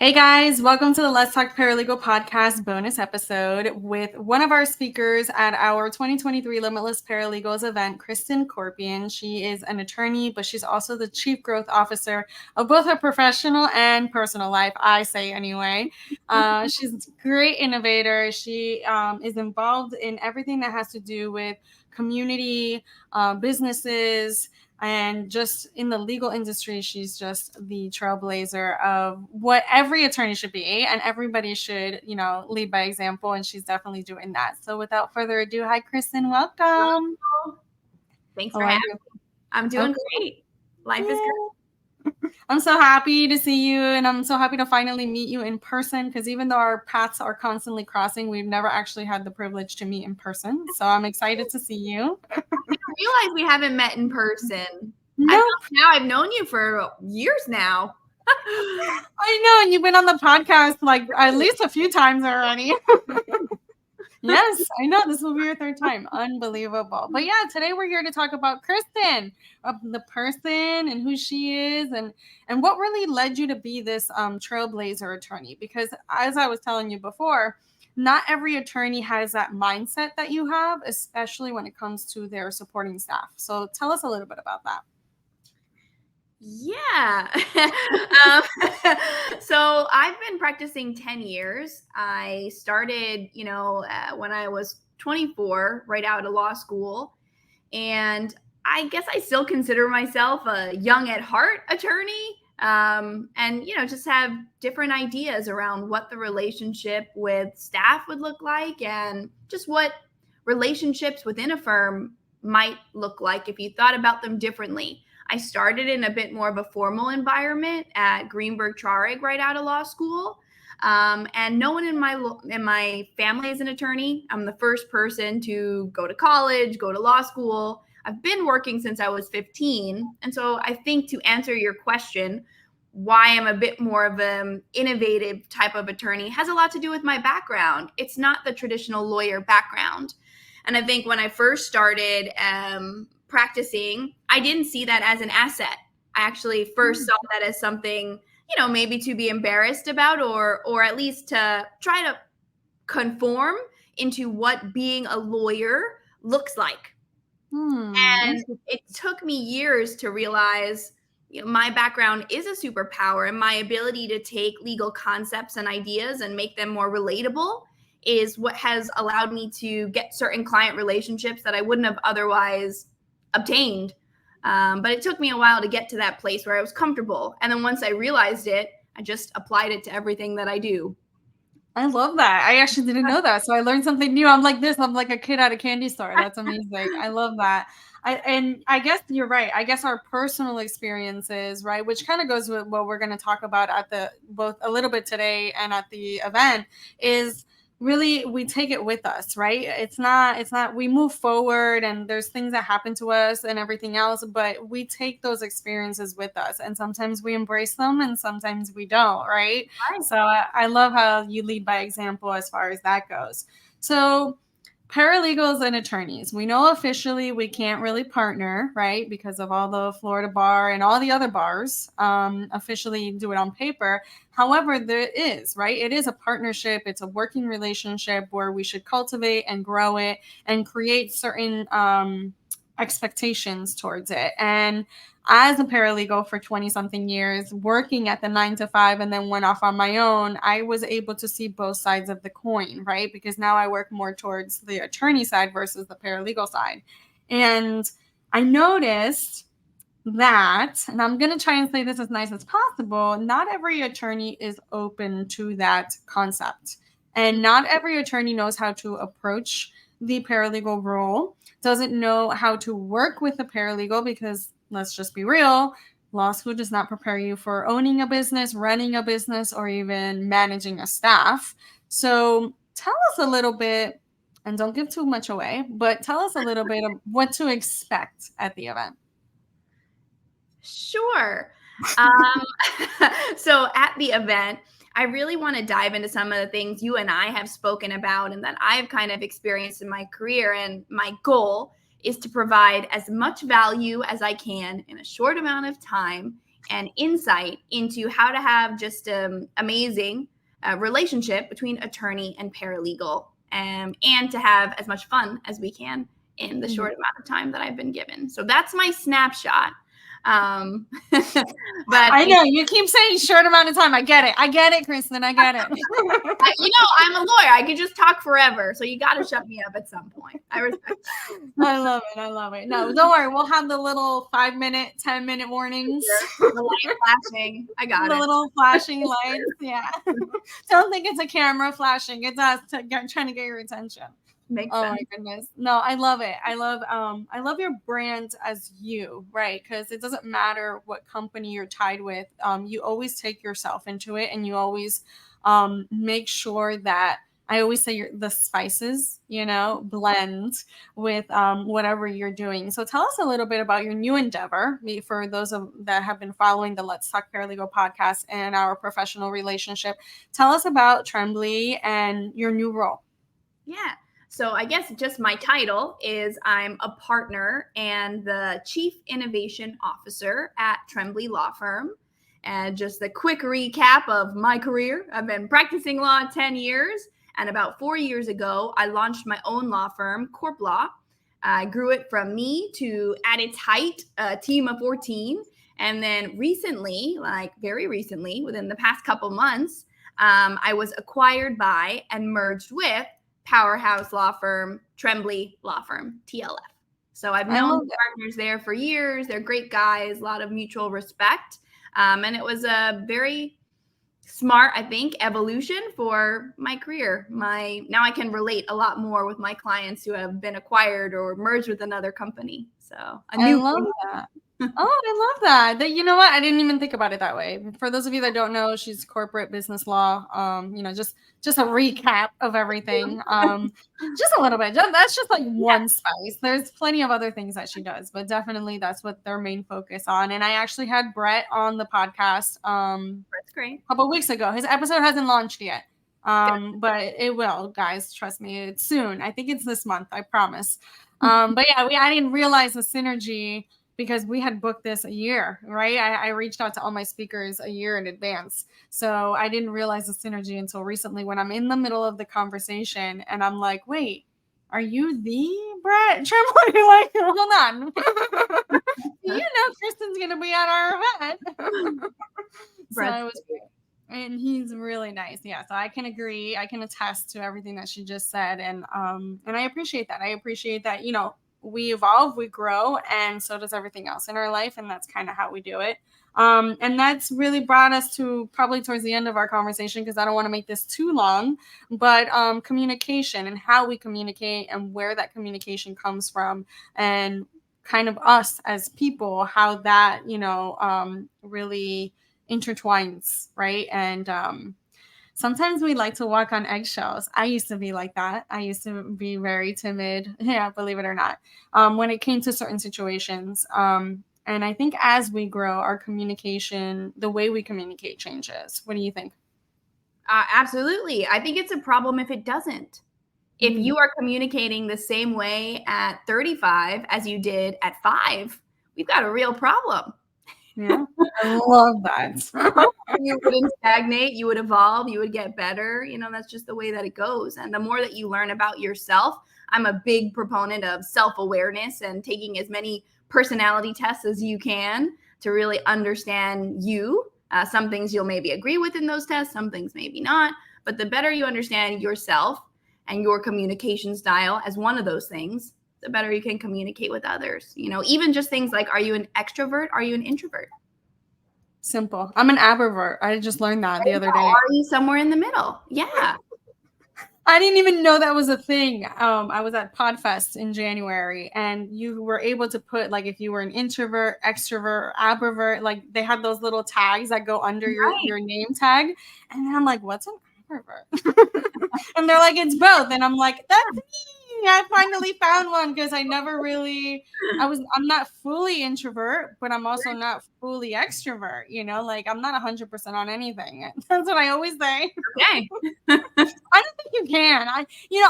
Hey guys, welcome to the Let's Talk Paralegal podcast bonus episode with one of our speakers at our 2023 Limitless Paralegals event, Kristen Corpion. She is an attorney, but she's also the Chief Growth Officer of both her professional and personal life, I say anyway. She's a great innovator. She is involved in everything that has to do with community, businesses, and just in the legal industry, she's just the trailblazer of what every attorney should be. And everybody should, lead by example. And she's definitely doing that. So without further ado, hi, Kristen. Welcome. Thanks for having me. I'm doing great. Life is good. I'm so happy to see you. And I'm so happy to finally meet you in person, because even though our paths are constantly crossing, we've never actually had the privilege to meet in person. So I'm excited to see you. I didn't realize we haven't met in person. No. I've known you for years now. I know. And you've been on the podcast like at least a few times already. Yes, I know. This will be your third time. Unbelievable. But yeah, today we're here to talk about Kristen, the person and who she is and what really led you to be this trailblazer attorney. Because as I was telling you before, not every attorney has that mindset that you have, especially when it comes to their supporting staff. So tell us a little bit about that. Yeah. So I've been practicing 10 years. I started, when I was 24, right out of law school. And I guess I still consider myself a young at heart attorney. And just have different ideas around what the relationship with staff would look like and just what relationships within a firm might look like if you thought about them differently. I started in a bit more of a formal environment at Greenberg Traurig right out of law school. And no one in my family is an attorney. I'm the first person to go to college, go to law school. I've been working since I was 15. And so I think to answer your question, why I'm a bit more of an innovative type of attorney has a lot to do with my background. It's not the traditional lawyer background. And I think when I first started practicing, I didn't see that as an asset. I actually first saw that as something, maybe to be embarrassed about or at least to try to conform into what being a lawyer looks like. And it took me years to realize my background is a superpower, and my ability to take legal concepts and ideas and make them more relatable is what has allowed me to get certain client relationships that I wouldn't have otherwise obtained. But it took me a while to get to that place where I was comfortable. And then once I realized it, I just applied it to everything that I do. I love that. I actually didn't know that. So I learned something new. I'm like this. I'm like a kid at a candy store. That's amazing. I love that. And I guess you're right. I guess our personal experiences, right, which kind of goes with what we're going to talk about at both a little bit today and at the event, is really we take it with us, right? It's not we move forward and there's things that happen to us and everything else, but we take those experiences with us, and sometimes we embrace them and sometimes we don't, right? So I love how you lead by example as far as that goes. So paralegals and attorneys, we know officially we can't really partner, right? Because of all the Florida bar and all the other bars officially do it on paper. However, there is, right? It is a partnership. It's a working relationship where we should cultivate and grow it and create certain expectations towards it. And as a paralegal for 20 something years, working at the 9 to 5 and then went off on my own, I was able to see both sides of the coin, right? Because now I work more towards the attorney side versus the paralegal side. And I noticed that, and I'm going to try and say this as nice as possible, not every attorney is open to that concept. And not every attorney knows how to approach the paralegal role, doesn't know how to work with a paralegal, because let's just be real, law school does not prepare you for owning a business, running a business, or even managing a staff. So tell us a little bit, and don't give too much away, but tell us a little bit of what to expect at the event. Sure. So at the event, I really want to dive into some of the things you and I have spoken about and that I've kind of experienced in my career. And my goal is to provide as much value as I can in a short amount of time and insight into how to have just an amazing relationship between attorney and paralegal, and to have as much fun as we can in the short amount of time that I've been given. So that's my snapshot. But I know you keep saying short amount of time. I get it, Kristen. I get it. I'm a lawyer. I could just talk forever. So you got to shut me up at some point. I respect it. I love it. No, don't worry. We'll have the little 5-minute, 10-minute warnings. The light flashing. I got the little flashing lights. Yeah. Don't think it's a camera flashing. It's us trying to get your attention. Makes sense. My goodness. No, I love it. I love your brand as you, right? Because it doesn't matter what company you're tied with. You always take yourself into it, and you always make sure that, I always say, the spices, blend with whatever you're doing. So tell us a little bit about your new endeavor, for those that have been following the Let's Talk Paralegal podcast and our professional relationship. Tell us about Trembly and your new role. Yeah. So I guess just my title is I'm a partner and the Chief Innovation Officer at Trembly Law Firm. And just a quick recap of my career. I've been practicing law 10 years. And about 4 years ago, I launched my own law firm, Corp Law. I grew it from me to, at its height, a team of 14. And then recently, very recently, within the past couple months, I was acquired by and merged with powerhouse law firm, Trembly Law Firm, TLF. So I've known the partners there for years. They're great guys, a lot of mutual respect. And it was a very smart, I think, evolution for my career. Now I can relate a lot more with my clients who have been acquired or merged with another company. So I love that. Oh, I love that. You know what? I didn't even think about it that way. For those of you that don't know, she's corporate business law. Just a recap of everything. Just a little bit. That's just like one spice. There's plenty of other things that she does, but definitely that's what their main focus on. And I actually had Brett on the podcast. Brett's great. A couple of weeks ago. His episode hasn't launched yet. But it will, guys. Trust me, it's soon. I think it's this month. I promise. But yeah, I didn't realize the synergy, because we had booked this a year, right? I reached out to all my speakers a year in advance. So I didn't realize the synergy until recently, when I'm in the middle of the conversation and I'm like, wait, are you the Brett Trembly? Like, hold on. Kristen's going to be at our event. So it was great. And he's really nice. Yeah. So I can agree. I can attest to everything that she just said. And I appreciate that. I appreciate that, we evolve, we grow, and so does everything else in our life. And that's kind of how we do it. And that's really brought us to probably towards the end of our conversation, because I don't want to make this too long, but communication and how we communicate and where that communication comes from, and kind of us as people, how that, really intertwines, right? And sometimes we like to walk on eggshells. I used to be like that. I used to be very timid. Yeah, believe it or not, when it came to certain situations. And I think as we grow, our communication, the way we communicate, changes. What do you think? Absolutely. I think it's a problem if it doesn't. If you are communicating the same way at 35 as you did at 5, we've got a real problem. Yeah, I love that. You wouldn't stagnate, you would evolve, you would get better. That's just the way that it goes. And the more that you learn about yourself, I'm a big proponent of self-awareness and taking as many personality tests as you can to really understand you. Some things you'll maybe agree with in those tests, some things maybe not. But the better you understand yourself and your communication style as one of those things, the better you can communicate with others. Even just things like, are you an extrovert? Are you an introvert? Simple. I'm an ambivert. I just learned that the other day. Are you somewhere in the middle? Yeah. I didn't even know that was a thing. I was at Podfest in January, and you were able to put, like, if you were an introvert, extrovert, ambivert, like they had those little tags that go under your name tag. And then I'm like, what's an ambivert? And they're like, it's both. And I'm like, that's me. I finally found one because I'm not fully introvert, but I'm also not fully extrovert, like I'm not 100% on anything. That's what I always say. Okay. I don't think you can.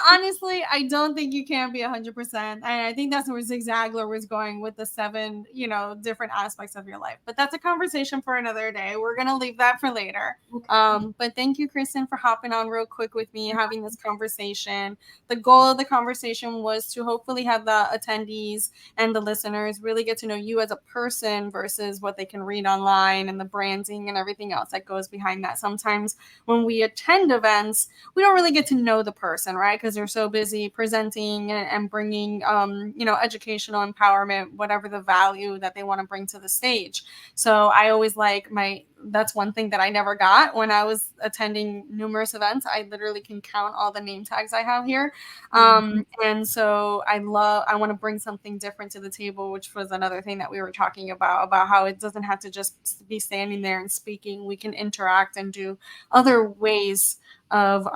Honestly, I don't think you can be 100%. And I think that's where Zig Ziglar was going with the 7, different aspects of your life. But that's a conversation for another day. We're going to leave that for later. But thank you, Kristen, for hopping on real quick with me, having this conversation. The goal of the conversation was to hopefully have the attendees and the listeners really get to know you as a person versus what they can read online and the branding and everything else that goes behind that. Sometimes when we attend events, we don't really get to know the person, right? Because they're so busy presenting and bringing, educational empowerment, whatever the value that they want to bring to the stage. So I always that's one thing that I never got when I was attending numerous events. I literally can count all the name tags I have here. And so I want to bring something different to the table, which was another thing that we were talking about how it doesn't have to just be standing there and speaking. We can interact and do other ways of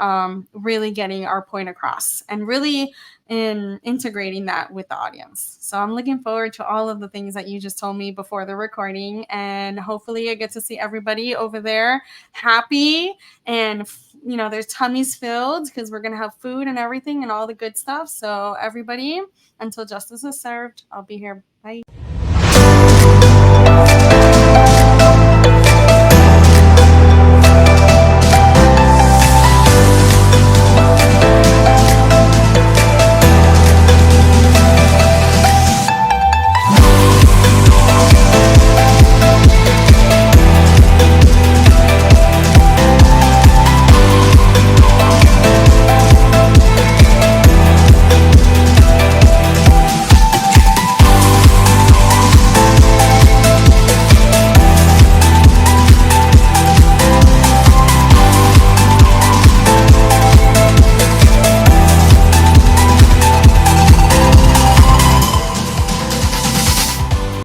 really getting our point across and really in integrating that with the audience. So I'm looking forward to all of the things that you just told me before the recording, and hopefully I get to see everybody over there happy and their tummies filled because we're going to have food and everything and all the good stuff. So everybody, until justice is served, I'll be here. Bye.